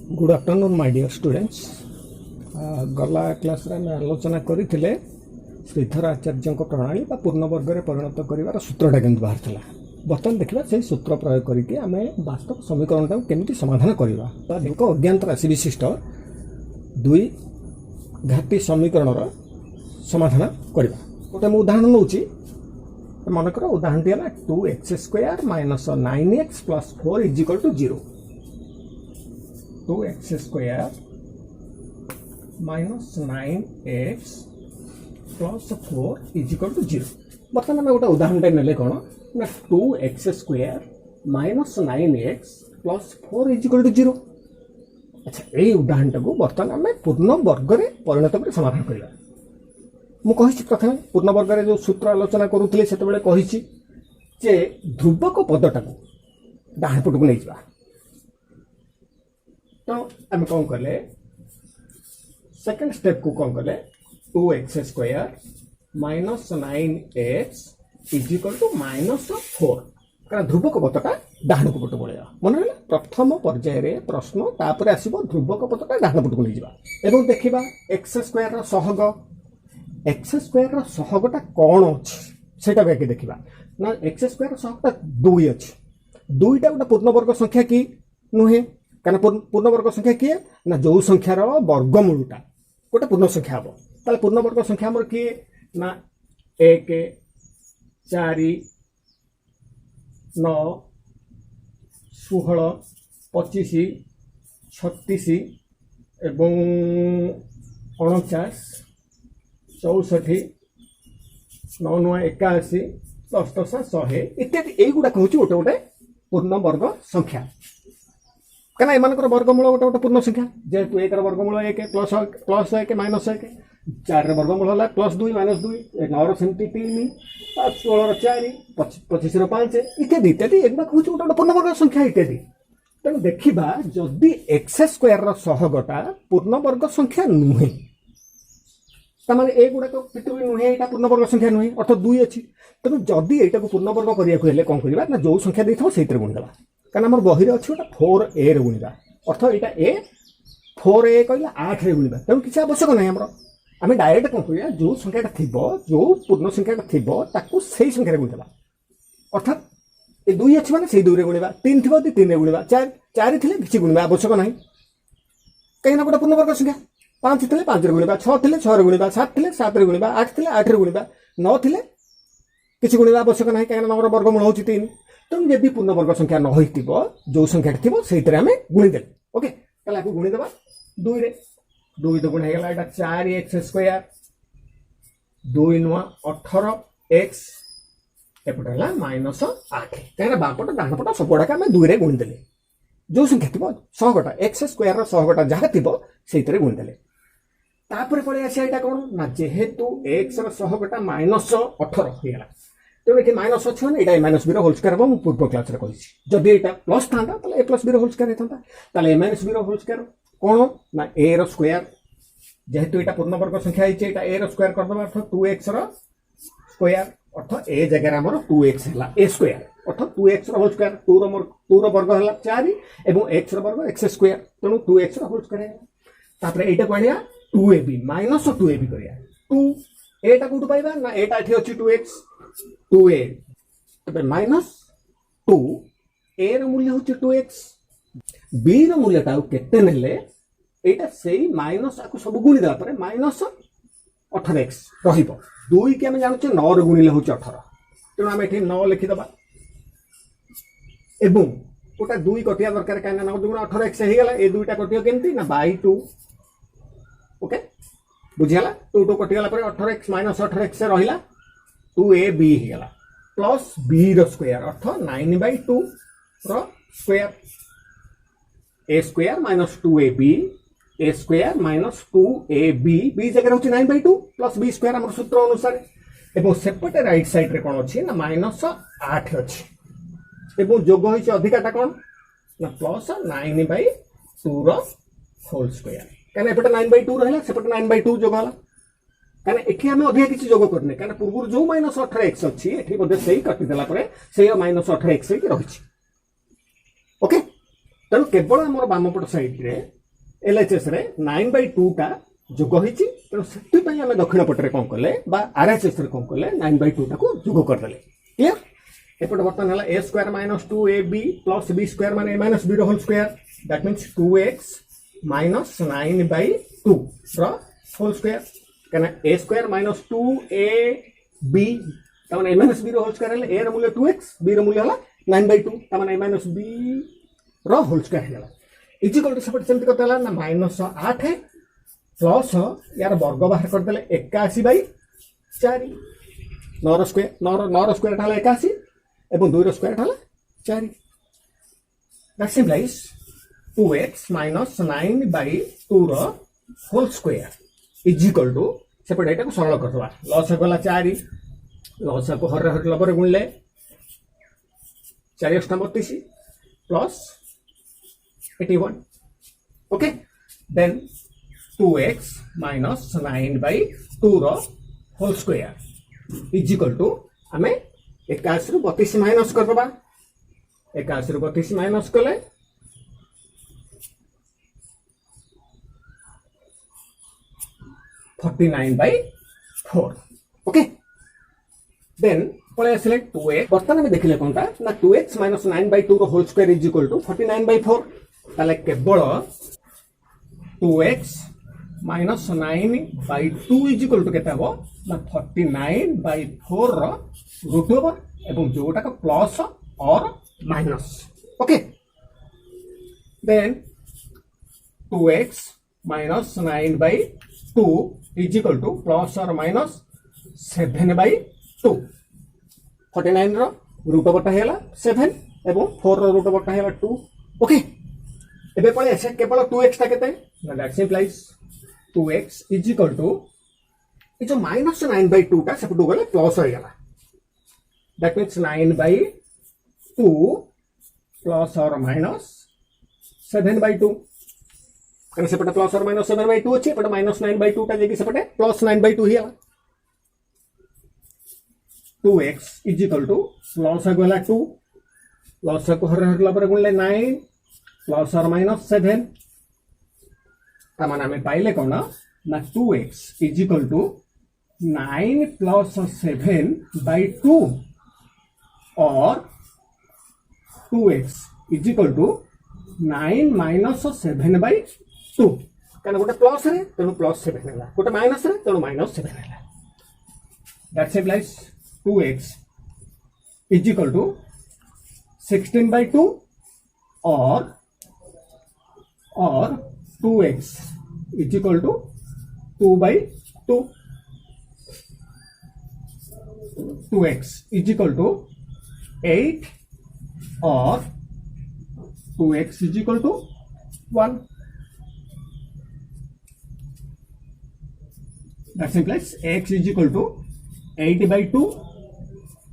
Good afternoon my dear students. गला class रे आम आलोचना करते श्रीधर आचार्य प्रणाली पूर्ण वर्ग में परिणत कर सूत्रटा केमती बाहर था। बर्तमान देखा से सूत्र प्रयोग करके आम वास्तव समीकरण टाक केमती समाधान करवा। एक अज्ञात राशि विशिष्ट दुई घाटी समीकरण समाधान करवा। गोटे मुझे उदाहरण नौची। मनकर उदाहरण टी है 2x² minus 9x plus 4 is equal to 0। 2x² minus 9x plus 4 is equal to 0। बर्तमान आम गोटे उदाहरण ने कौन ना 2x² minus 9x plus 4 is equal to 0। अच्छा, यही उदाहरण टाक बर्तमान आम पूर्ण वर्ग में परिणत कर समाधान करवा। मुझे प्रथम पूर्ण वर्ग में जो सूत्र आलोचना करुले से ध्रुवक पदटा डाण पट को नहीं जा। तो आम कौन कले सेकेंड स्टेप को कौन कले 2x² minus 9x is equal to minus 4 कारण ध्रुवक पदटा डाण पट पड़े मन रहा। प्रथम पर्यायर प्रश्न तापर आसो ध्रुवक पदटा डाण पट को नहीं जा। देखा x² सहग x² सहगटा कौन अच्छे से देखा ना x² सहगटा 2 अच्छे। 2टा गोटे पूर्णवर्ग संख्या कि नुहे कारण पूर्णवर्ग संख्या किए ना जो संख्यार वर्गमूलटा गोटे पूर्ण संख्या हम ताले पूर्णवर्ग संख्या आमर किए ना 1 4 9 16 25 36 एवं 49 64 9 9 81 10 10 100 इत्यादि यहीगुड़ा हूँ गोटे गोटे पूर्ण वर्ग संख्या क्या एम वर्गमूल गोटे गोटे पूर्ण संख्या जेहेतु 1 वर्गमूल 1 प्लस 1 माइनस 1 4 वर्गमूल है प्लस 2 माइनस 2 9 सेमती 3 16 4 25 5 इत्यादि इत्यादि एगुड़ा हूँ गोटे गोटे पूर्ण वर्ग संख्या इत्यादि। तेणु देखा जदि x² सहगटा पूर्ण वर्ग संख्या नुहे तार एगुड़ाक भी नुहे यहाँ पूर्ण वर्ग संख्या नुहे अर्थात 2 अच्छी। तेणु जदि यहाँ पूर्ण वर्ग करने कौन करवा ना जो संख्या देता से गुणीदेवा कारण आम बही अच्छे गोटे 4a रे गुणा अर्थात यहाँ a 4a कहला 8 रे गुणा। तेणु किसी आवश्यक ना आम डायरेक्ट कौन कर जो संख्याटा थी जो पूर्ण संख्याटा थी से संख्या गुणीदेवा अर्थात ये 2 अच्छी मैंने से 2 रे गुणा 3 थी 3 रे गुणा 4 थे किसी गुणा आवश्यक ना कहीं गोटे पूर्ण वर्ग संख्या 5 थे 5 रे गुणा 6 थे 6 रे गुणा 7 थे 7 रे गुणा 8 थे 8 रे गुणा 9 थे किसी गुणा आवश्यक ना कहीं 9 वर्गमूल हूँ 3। तेणु जब पूर्ण वर्ग संख्या न हो जो संख्या थी से आम गुणीदे ओके आपको गुणीदेवा 2 रे 2 तो गुण होगा यहाँ 4x² 2 नुआ 18x एपटे है माइनस 8 कहीं बापट डाणपट सब गुड़ाक आम 2 रे गुणीदे जो संख्या थी सहगटा x² सहगटा जहाँ थी से गुणीदे तापर पड़े आसा यहाँ कौन ना जेहेतु x सहगटा माइनस 18 होगा तेणु ये माइनस अच्छे मैंने ये माइनस बी होल स्क्वायर हम पूर्व क्लास में कही जदि यहाँ प्लस था ए प्लस बी होल स्क्वायर होता ए माइनस बी होल स्क्वायर कौन ना ए स्क्वायर जेहेतु यहाँ पूर्ण वर्ग संख्या है ए स्क्वायर करदे अर्थात 2x स्क्वायर अर्थात ए जगह आम 2x है ए स्क्वायर अर्थात 2x होल स्क्वायर 2 वर्ग है 4 और x वर्ग x² तेणु 2x होल स्क्वायर है। यहाँ कहना 2ab माइनस 2ab कर 2 एटा कौटू पाइबा ना एटा एठी अछि 2x 2a तबे माइनस 2 a रो मूल्य होछि 2x b रो मूल्य ता केते नेले एटा सेही माइनस आकु सब गुणी देला परे माइनस 18x रहिबो 2 के हम जानु 9 रो गुणिले होछि 18 तेणु हम एठी 9 लिखि दबा एवं ओटा 2 कटिया दरकार काना 9 दुगुण 18x हे गेला ए दुईटा कटियो केमती ना बाय 2 ओके बुझीगला 2 2 कटिगला 18x माइनस 18x से रहिला 2ab होगा प्लस b स्क्वायर अर्थात 9/2 square a square minus 2ab a square minus 2ab b जगह होची 9/2 प्लस b स्क्वायर हमर सूत्र अनुसार एवं सेपटे राइट साइड रे कोन अछि ना माइनस 8 अछि एवं जोग होइछ अधिकाटा कोन ना प्लस 9/2 होल स्क्वायर कहना एपटे 9/2 रहला सेपटे 9/2 जोग होला कहना एठी हमें अधिक किसी जोग करने कहना पूर्व जो माइनस 18x अच्छी एठी बोधे सही कटिदेला परे से -18x रही ओके तेणु केवल आम बामपट साइड रे एलएचएस रे 9/2 टा जोग होइछि तेणु सेति पई हम दक्षिण पटरे कोन कले बा आरएचएस रे कोन कले 9/2 टा को जोग कर देले क्लियर एपट बर्तन हला a square - 2ab plus b square माने a - b रो whole square that means 2x - 9/2 रो होल स्क्वायर कना a स्क्वायर - 2ab तमन a - b रो होल स्क्वायर हला a रो मूल्य 2x b रो मूल्य हला 9/2 तमन a - b रो होल स्क्वायर हला इक्वल टू सेपट सेमति करते हला ना -8 प्लस यार वर्ग बाहर कर देले 81/4 9 रो स्क्वायर हला 81 एवं 2 रो स्क्वायर हला 4 दैट सिम्प्लाइज 2x - 9/2 रो होल स्क्वायर इक्वल टू सेपट एटा को सरल करदवा लॉस गला 4 लॉस को हर हर पर गुणले 4 * 32 प्लस 81 okay then 2x - 9/2 रो whole square is equal to हमें 81 रु 32 माइनस कर दबा 81 रु 32 माइनस कले 49/4 ओके देन पळे आसले 2x बर्तन में देखिले कोनटा ना 2x - 9/2 रो whole square is equal to 49/4 ताले केवल 2x - 9/2 इज इक्वल टू केता हो ना 49/4 रो रूट ओवर एवं जोटा का प्लस और minus okay then 2x - 9/2 is equal to plus और माइनस 7/2 49 रो रूट ओवर टा हेला 7 एवं 4 रो रूट ओवर टा हेला 2 ओके एबे पळे एसे केवल 2x ता केते ना that simplifies 2x is equal to ए जो -9/2 टा सेपटू गले प्लस हो गला दैट मींस 9/2 प्लस और माइनस 7/2 कने सेपटे प्लस और माइनस 7/2 अछि बट -9/2 टा जेकी सेपटे प्लस 9/2 हिया 2x is equal to plus गला 2 प्लस को हर हर पर गुणले 9 प्लस और माइनस 7 तमान हमें पाइले कोन ना 2x is equal to 9 plus 7/2 और 2x is equal to 9 minus 7/2 काना गोटे प्लस रे तेनु प्लस 7 हैला गोटे माइनस रे तेनु माइनस 7 हैला that's implies 2x is equal to 16/2 और 2x is equal to 2/2 2x is equal to 8 और 2x is equal to 1 that implies x is equal to 8/2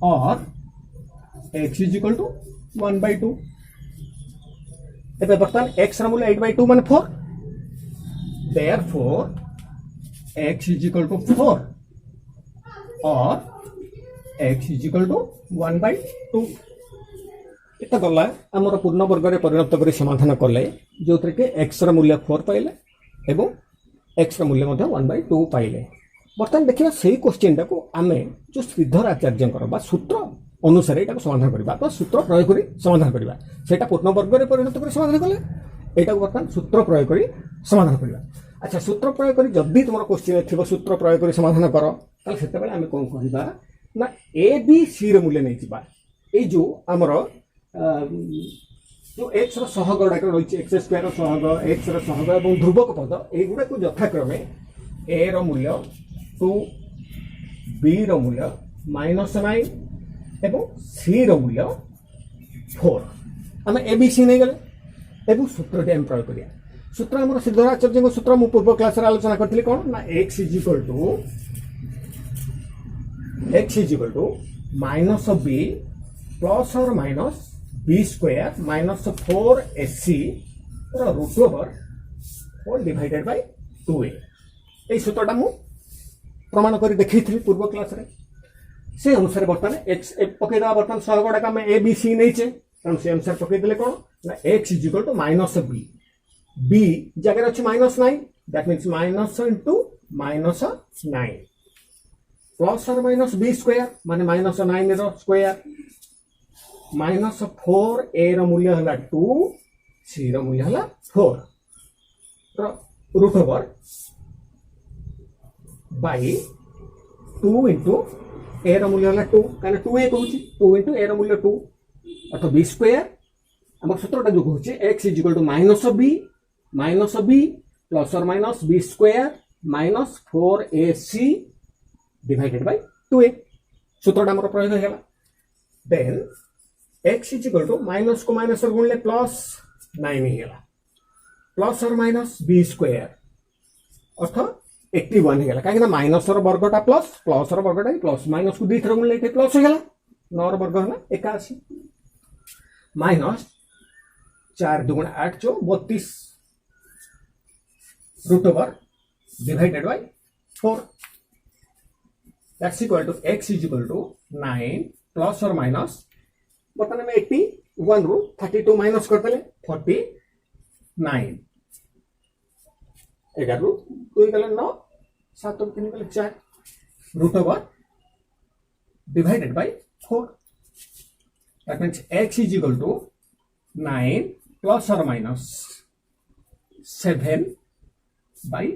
और x इज इक्वल टू 1/2 एबे बर्तन x रा मूल्य 8/2 माने 4 therefore x is equal to 4 और x is equal to 1/2 एटा गला हमर पूर्ण वर्ग रे परिणत करी समाधान करले जोथरे के x रा मूल्य 4 पाइले एवं x रा मूल्य मध्ये 1/2 पाइले बर्तन देखिबा सेही क्वेश्चन टाको आमे जो श्रीधर आचार्य बा सूत्र अनुसार एटा को समाधान करबा तो सूत्र प्रयोग करी समाधान करबा सेटा पूर्ण वर्ग रे परिणत करी समाधान करले एटा को बर्तन सूत्र प्रयोग करी समाधान करबा अच्छा सूत्र प्रयोग करी जब तुम क्वेश्चन थिबो सूत्र प्रयोग करी समाधान कर ताले सेते बेले आमे कोन करबा ना a b c रे मूल्य नै जिबा ए जो हमर जो x रो सहग डाक रही x² रो सहग x रो सहग एवं ध्रुवक पद एगुडा को यथाक्रमे a रो मूल्य 2 b रो मूल्य -9 एवं c रो मूल्य 4 आम ए बी सी नहीं गले एवं सूत्र टी प्रयोग करिया सूत्र हमर सिद्धराचार्य सूत्र मु पूर्व क्लास रे आलोचना करथिली कोन ना x is equal to minus b plus और minus b square minus 4ac root over whole divided by 2a ए सूत्रटा मु प्रमाण करी देखैथिली पूर्व क्लास रे से अनुसार बर्तमान x पकेदा बर्तमान सहगडा का में a b c नैचे कारण से अनुसार पके देले कोन ना x is equal to minus b b जगह अच्छे -9 that means minus into -9 plus और माइनस बी स्क्वायर माने -9 रो स्क्वायर -4 ए रो मूल्य हला 2 सी रो मूल्य हला 4 तो रूट ओवर बाई 2 इंटू ए रो मूल्य हला 2 काने 2 ए कहूची 2 इंटू ए रो मूल्य 2 अर्थात बी स्क्वायर हम सूत्रटा जो कहूची x is equal to minus b plus और minus b square minus 4ac divided by 2a सूत्रटा हमर प्रयोग होला then x is equal to minus को माइनस और गुणले प्लस 9 हेला प्लस और माइनस बी स्क्वायर अर्थात 81 हेला काहे ना माइनस और वर्गटा प्लस प्लस और वर्गटा प्लस माइनस को 2 थर गुणले प्लस हेला 9 वर्ग होला 81 माइनस 4 2 8 जो 32 root over divided by 4 that's equal to x is equal to 9 plus और माइनस बर्तमान में 81 रू 32 माइनस करते 49 11 रू 2 गले 9 7 रू 3 गले 4 root over divided by 4 that means x is equal to 9 plus और माइनस 7 बाय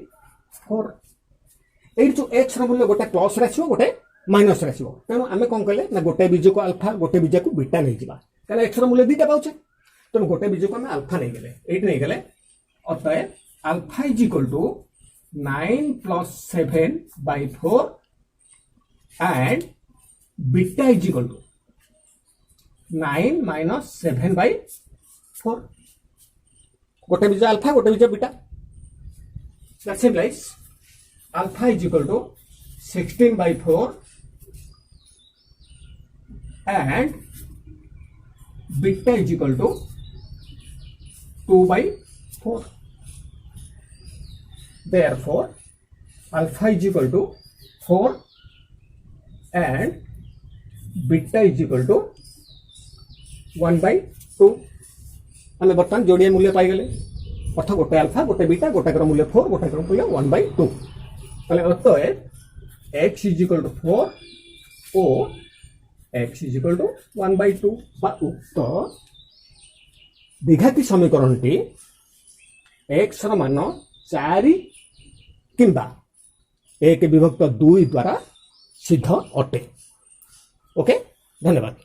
4 एट जो x रो मूल्य गोटे प्लस राखिबो गोटे माइनस राखिबो तेणु आमे कोन कले ना गोटे बीज को अल्फा गोटे बीज को बीटा नै जिबा कारण x रो मूल्य दीटा पाउछे तेणु गोटे बीज को आमे अल्फा नै गेले एट नै गेले अतः alpha is equal to 9 plus 7 by 4 and beta is equal to 9 minus 7 by 4 गोटे बीज अल्फा गोटे बीज beta that simplifies alpha is equal to 16 by 4 and beta is equal to 2 by 4. Therefore, alpha is equal to 4 and beta is equal to 1 by 2. हमें बर्तमान जोड़िया मूल्य पाई गले अर्थात गोटे अल्फा गोटे बीटा गोटे मूल्य 4 गोटे मूल्य 1 by 2 अतः x is equal to 4 or x is equal to 1 by 2 उक्त द्विघाती समीकरण टी x रो मान 4 किंबा 1 विभक्त 2 द्वारा सिद्ध अटे ओके धन्यवाद।